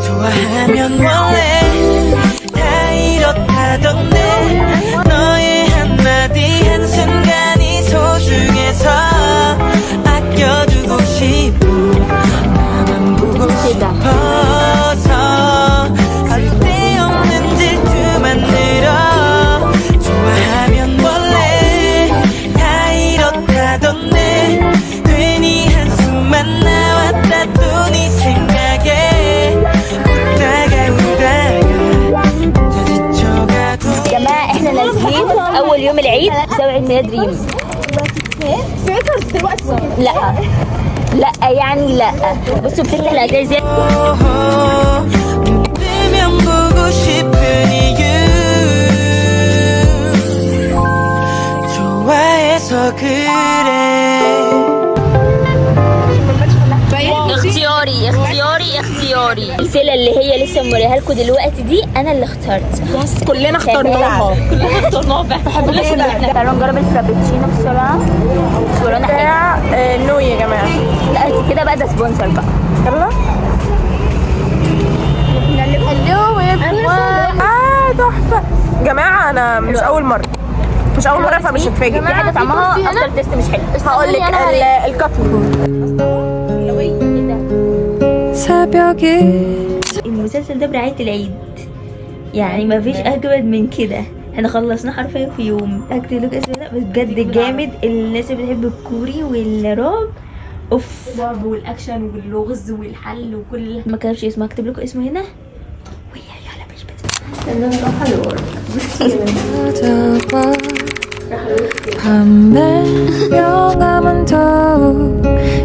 좋아하면 원래 다 이렇다던데 너의 한마디 한순간이 소중해서 아껴두고 싶어 나만 보고 싶어서 쓸데없는 질투만 늘어 좋아하면 원래 다 이렇다던데 괜히 한숨만 나왔다 또 네 생각에 جماعة احنا نازلين اول يوم العيد نسوي عيد ميلاد ريم. لا لا يعني لا بصوا بتفتح الهدايا ازاي. 뜨면 보고 싶은 이유 좋아해서 그래. اختياري السلة اللي هي لسه موريها لكم دلوقتي دي انا اللي اخترتها. كلنا اخترناها تعالوا نجرب الفرابتشينو بسرعة. ورانا حاجة نو يا جماعة. لا كده بقى ده سبونسر بقى. يلا تحفة جماعة. انا مش اول مرة فمش هتفاجئ. في حاجة طعمها اكتر تيست مش حلو. هقول لك الكافي. المسلسل ده برعاية العيد يعني مفيش اجمد من كده. احنا خلصناه حرفيا في يوم. هكتب لكم اسمه ده بس بجد جامد. الناس اللي بتحب الكوري والرعب اوف والاكشن واللغز والحل وكل ما كتبش اسمه. هكتب لكم اسمه هنا. يلا مش استنى نروح الورك. 밤에 영감은 더욱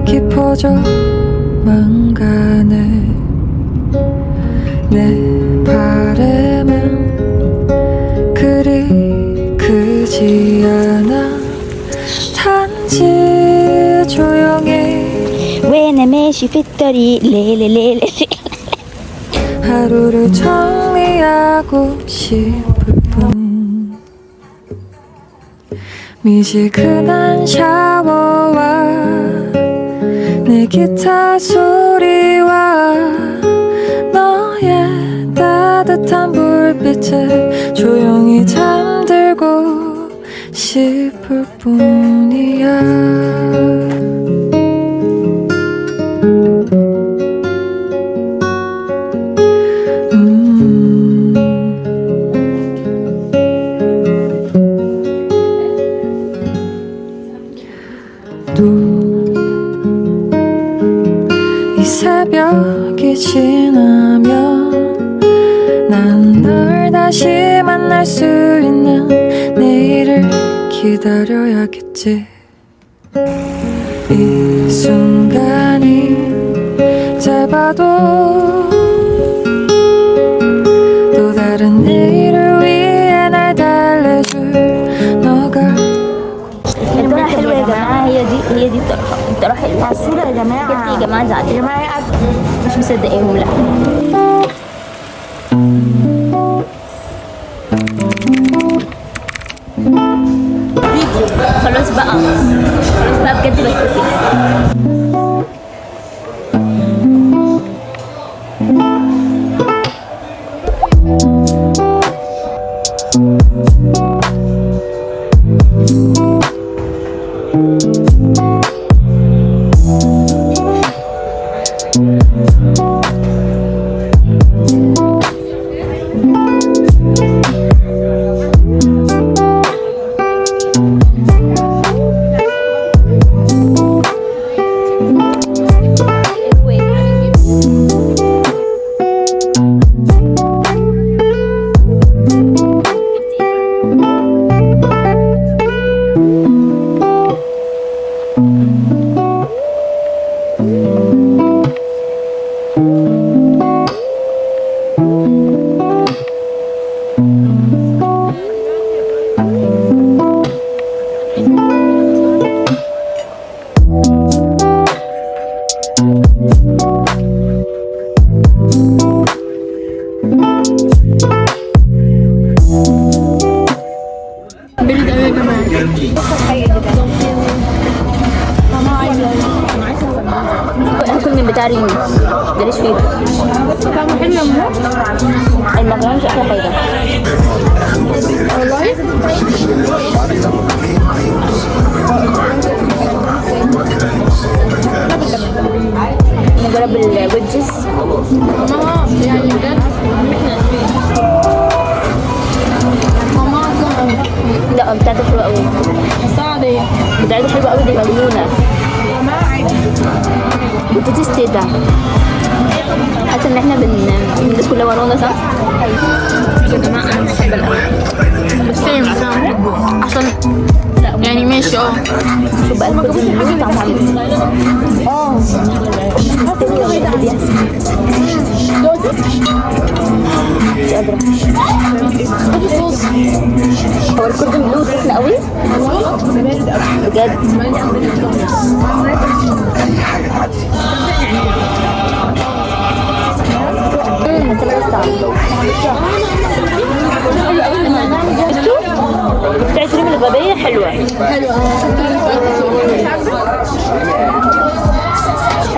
깊어져만 가네 내 바람은 그리 크지 않아 단지 조용히 وانا ماشي في الطريق ليلة ليلة 하루를 정리하고 싶을 뿐 미지근한 샤워와 내 기타 소리와 너의 따뜻한 불빛에 조용히 잠들고 싶을 뿐이야. 이 새벽이 지나면 난 널 다시 만날 수 있는 내일을 기다려야겠지. 이 순간이 짧아도 또 다른 내일을 위해 날 달래줄 너가. الطرح حلوة يا جماعة. هي دي الطرح حلوة. الصورة يا جماعة. بجد يا جماعة زعلانة. يا جماعة مش مصدقاهم لا. خلاص بقى بجد بتكسف. هاكل من بتاع ريمي ده ليش فيه. المكرونه مش احلى حاجه نجرب الويدجز. لا بتاعتها حلوه قوي. بتاعتها حلوه قوي، دي مجنونه. بتدي ستيدا. حاسه ان احنا الناس كلها ورانا صح؟ يا جماعه انا بحب القهوه بس عشان يعني ماشي شوف بقى الكوتين اللي طعمها عامل مش قادره. هو الكوردن بلو سخن قوي بجد. بتاعت ريم الغبية حلوة.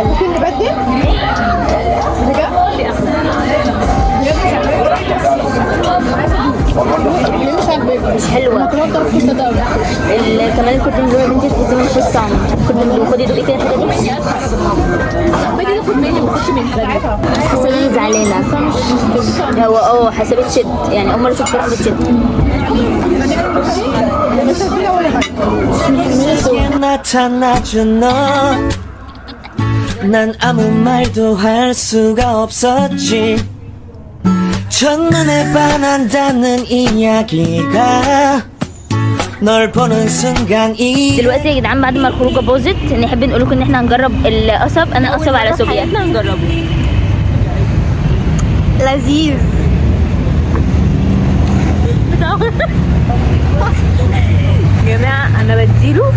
ممكن نبدل؟ مش حلوة. كمان الكوردن بلو يا بنتي تحسي من مفيش طعم. الكوردن بلو خدي دوقي كده الحاجة دي. حاسة ان انا زعلانة. هو حاسة بتشد، يعني أول مرة اشوف فرح بتشد. 나타나준 너 난 아무 말도 할 수가 없었지 첫눈에 반한다는 이야기가 널 보는 순간 دلوقتي يا جدعان بعد ما الخروجه باظت نحب نقول لكم ان احنا هنجرب القصب. انا قصب على صوبيا. احنا هنجربه لذيذ. يا جماعه انا بديله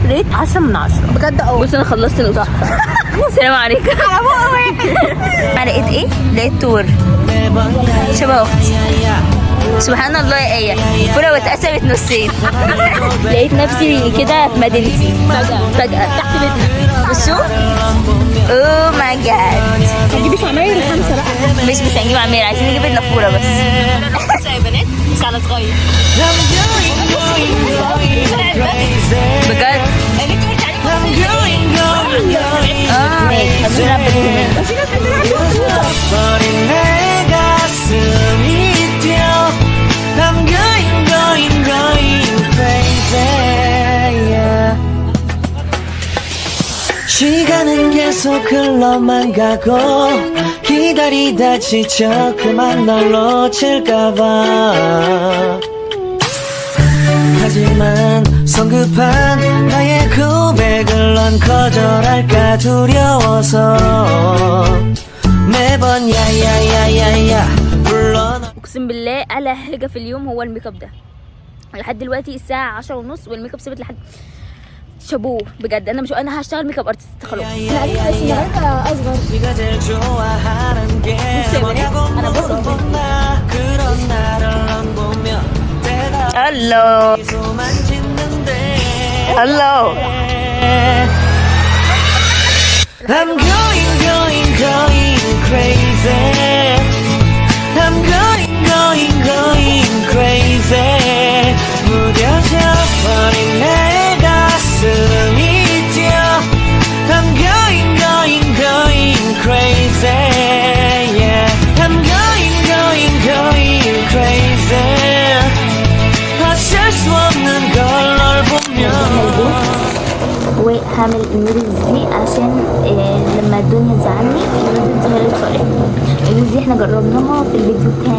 ريت 10 من 10 بجد. بص انا خلصت القصب. السلام عليكم. على بقى واحد. انا لقيت ايه؟ لقيت تور شبه اختي. سبحان الله يا ايه، فوله واتقسمت نصين. لقيت نفسي كده في مدينتي فجأة تحت بيتنا. بصوا اوه ماي جاد. هتجيبي عماير 5 بقى. مش هنجيب عمير، عايزين نجيب النافوره بس. يا بنات بس على صغير بجد. 시간은 계속 흘러만 가고 기다리다 지쳐 그만 널 놓칠까봐 하지만 성급한 나의 고백을 넌 거절할까 두려워서 매번 야야야야야 불러. اقسم بالله اعلى حاجه في اليوم هو الميك اب ده. لحد دلوقتي الساعه 10:30 والميك اب ثابت لحد شابوه بجد. انا مش انا هشتغل ميك اب ارتست خلاص. اصغر. هلو هلو. I'm going crazy. I'm going crazy. 무뎌져 버린 내 가슴이 뛰어. I'm going crazy. Yeah. I'm going crazy. 어쩔 수 없는 걸 널 보면. وهعمل النودلز دي عشان لما الدنيا تزعلني النودلز هي اللي تصالحني. النودلز دي احنا جربناها في الفيديو بتاع